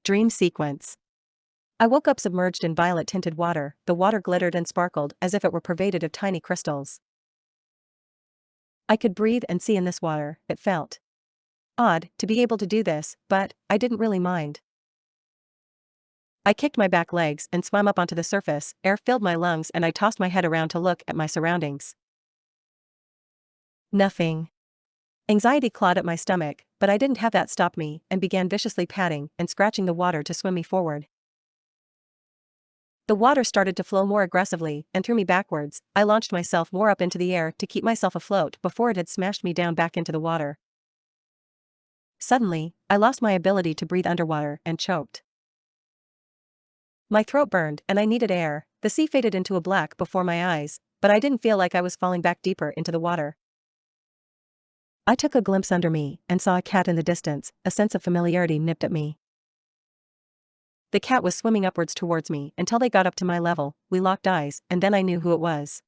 Dream sequence. I woke up submerged in violet-tinted water. The water glittered and sparkled as if it were pervaded of tiny crystals. I could breathe and see in this water. It felt odd to be able to do this, but I didn't really mind. I kicked my back legs and swam up onto the surface. Air filled my lungs and I tossed my head around to look at my surroundings. Nothing. Anxiety clawed at my stomach, but I didn't have that stop me and began viciously patting and scratching the water to swim me forward. The water started to flow more aggressively and threw me backwards. I launched myself more up into the air to keep myself afloat before it had smashed me down back into the water. Suddenly, I lost my ability to breathe underwater and choked. My throat burned and I needed air. The sea faded into a black before my eyes, but I didn't feel like I was falling back deeper into the water. I took a glimpse under me and saw a cat in the distance. A sense of familiarity nipped at me. The cat was swimming upwards towards me until they got up to my level. We locked eyes, and then I knew who it was.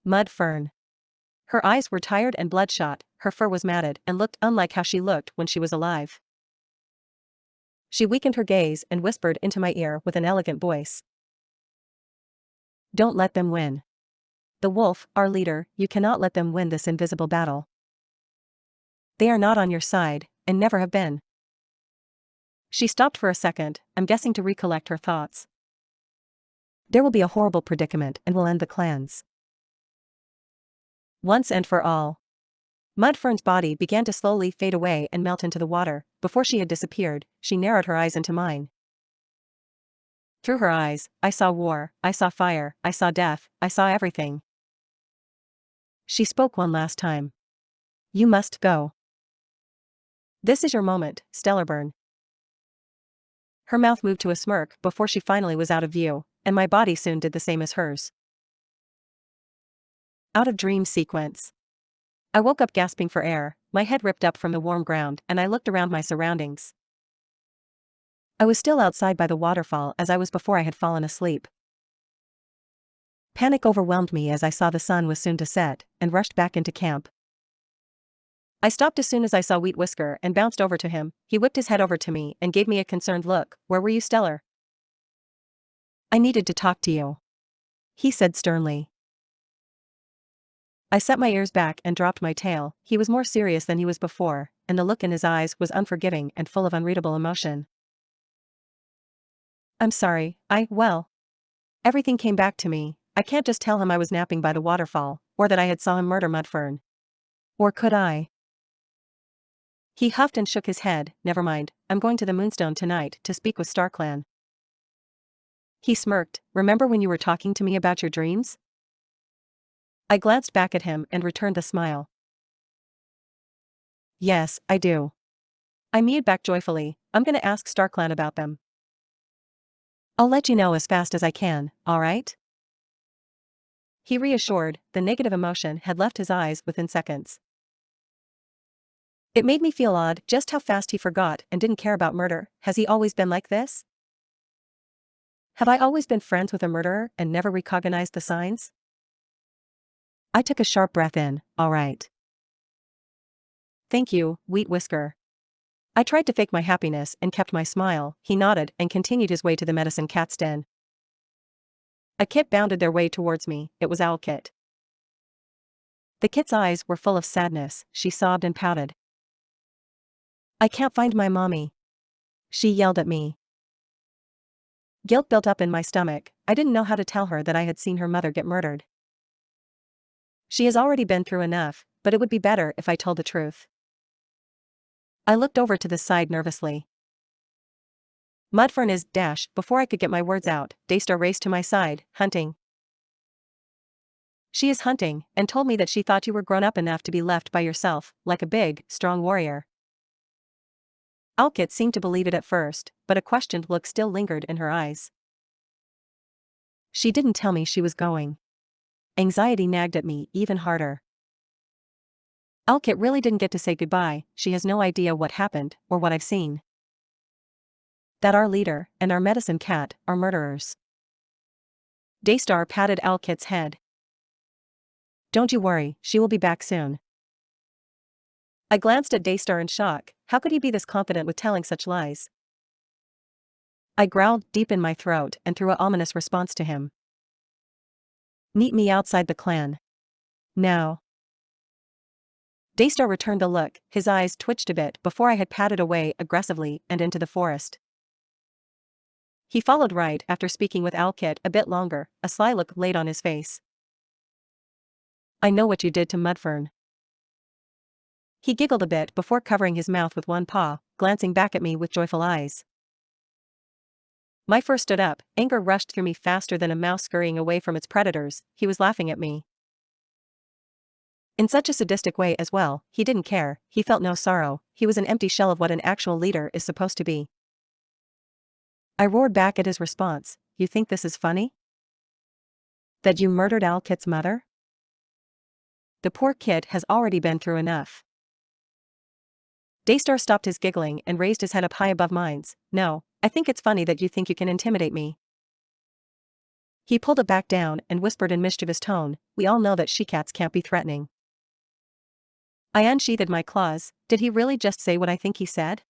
Mud Fern. Her eyes were tired and bloodshot, her fur was matted and looked unlike how she looked when she was alive. She weakened her gaze and whispered into my ear with an elegant voice. Don't let them win. The wolf, our leader, you cannot let them win this invisible battle. They are not on your side, and never have been. She stopped for a second, I'm guessing to recollect her thoughts. There will be a horrible predicament and we'll end the clans. Once and for all. Mudfern's body began to slowly fade away and melt into the water. Before she had disappeared, she narrowed her eyes into mine. Through her eyes, I saw war, I saw fire, I saw death, I saw everything. She spoke one last time. You must go. This is your moment, Stellarburn. Her mouth moved to a smirk before she finally was out of view, and my body soon did the same as hers. Out of dream sequence. I woke up gasping for air, my head ripped up from the warm ground, and I looked around my surroundings. I was still outside by the waterfall as I was before I had fallen asleep. Panic overwhelmed me as I saw the sun was soon to set, and rushed back into camp. I stopped as soon as I saw Wheat Whisker and bounced over to him. He whipped his head over to me and gave me a concerned look. Where were you, Stellar? I needed to talk to you, he said sternly. I set my ears back and dropped my tail. He was more serious than he was before, and the look in his eyes was unforgiving and full of unreadable emotion. I'm sorry, well. Everything came back to me. I can't just tell him I was napping by the waterfall, or that I had saw him murder Mudfern. Or could I? He huffed and shook his head. Never mind, I'm going to the Moonstone tonight to speak with StarClan. He smirked. Remember when you were talking to me about your dreams? I glanced back at him and returned the smile. Yes, I do. I mewed back joyfully. I'm gonna ask StarClan about them. I'll let you know as fast as I can, alright? He reassured. The negative emotion had left his eyes within seconds. It made me feel odd just how fast he forgot and didn't care about murder. Has he always been like this? Have I always been friends with a murderer and never recognized the signs? I took a sharp breath in. All right. Thank you, Wheat Whisker. I tried to fake my happiness and kept my smile. He nodded and continued his way to the medicine cat's den. A kit bounded their way towards me. It was Owl Kit. The kit's eyes were full of sadness. She sobbed and pouted. I can't find my mommy, she yelled at me. Guilt built up in my stomach. I didn't know how to tell her that I had seen her mother get murdered. She has already been through enough, but it would be better if I told the truth. I looked over to the side nervously. Mudfern is dash. Before I could get my words out, Daystar raced to my side, hunting. She is hunting, and told me that she thought you were grown up enough to be left by yourself, like a big, strong warrior. Alkit seemed to believe it at first, but a questioned look still lingered in her eyes. She didn't tell me she was going. Anxiety nagged at me even harder. Alkit really didn't get to say goodbye. She has no idea what happened, or what I've seen. That our leader, and our medicine cat, are murderers. Daystar patted Alkit's head. Don't you worry, she will be back soon. I glanced at Daystar in shock. How could he be this confident with telling such lies? I growled deep in my throat and threw an ominous response to him. Meet me outside the clan. Now. Daystar returned the look, his eyes twitched a bit before I had padded away aggressively and into the forest. He followed right after speaking with Alkit a bit longer, a sly look laid on his face. I know what you did to Mudfern. He giggled a bit before covering his mouth with one paw, glancing back at me with joyful eyes. My fur stood up, anger rushed through me faster than a mouse scurrying away from its predators. He was laughing at me. In such a sadistic way as well. He didn't care, he felt no sorrow, he was an empty shell of what an actual leader is supposed to be. I roared back at his response. You think this is funny? That you murdered Alkit's mother? The poor kid has already been through enough. Daystar stopped his giggling and raised his head up high above mine. No, I think it's funny that you think you can intimidate me. He pulled it back down and whispered in mischievous tone, we all know that she-cats can't be threatening. I unsheathed my claws. Did he really just say what I think he said?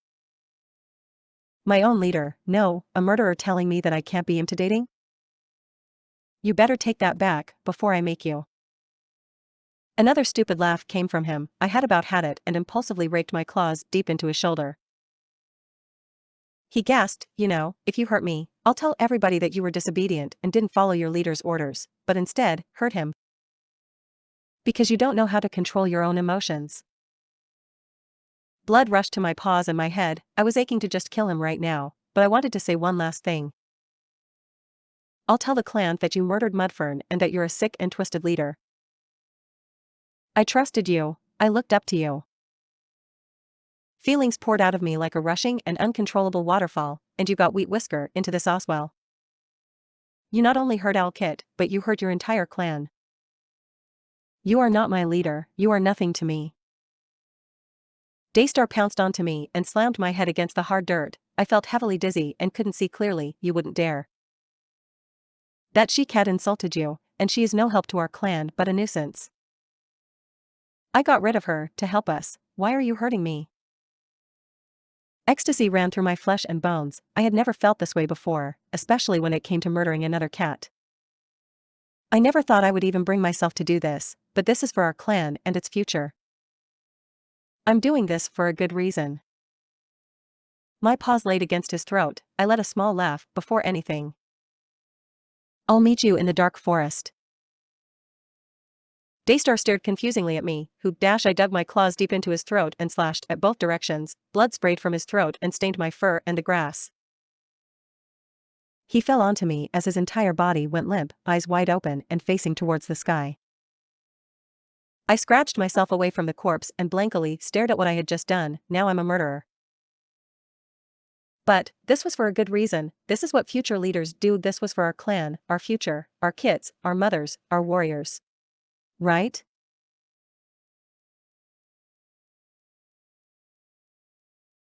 My own leader, no, a murderer telling me that I can't be intimidating? You better take that back, before I make you. Another stupid laugh came from him. I had about had it and impulsively raked my claws deep into his shoulder. He gasped, you know, if you hurt me, I'll tell everybody that you were disobedient and didn't follow your leader's orders, but instead, hurt him. Because you don't know how to control your own emotions. Blood rushed to my paws and my head. I was aching to just kill him right now, but I wanted to say one last thing. I'll tell the clan that you murdered Mudfern and that you're a sick and twisted leader. I trusted you, I looked up to you. Feelings poured out of me like a rushing and uncontrollable waterfall, and you got Wheat Whisker into this Oswell. You not only hurt Alkit, but you hurt your entire clan. You are not my leader, you are nothing to me. Daystar pounced onto me and slammed my head against the hard dirt. I felt heavily dizzy and couldn't see clearly. You wouldn't dare. That she-cat insulted you, and she is no help to our clan but a nuisance. I got rid of her to help us. Why are you hurting me? Ecstasy ran through my flesh and bones. I had never felt this way before, especially when it came to murdering another cat. I never thought I would even bring myself to do this, but this is for our clan and its future. I'm doing this for a good reason. My paws laid against his throat. I let a small laugh before anything. I'll meet you in the dark forest. Daystar stared confusingly at me. I dug my claws deep into his throat and slashed at both directions. Blood sprayed from his throat and stained my fur and the grass. He fell onto me as his entire body went limp, eyes wide open and facing towards the sky. I scratched myself away from the corpse and blankly stared at what I had just done. Now I'm a murderer. But this was for a good reason. This is what future leaders do. This was for our clan, our future, our kids, our mothers, our warriors. Right?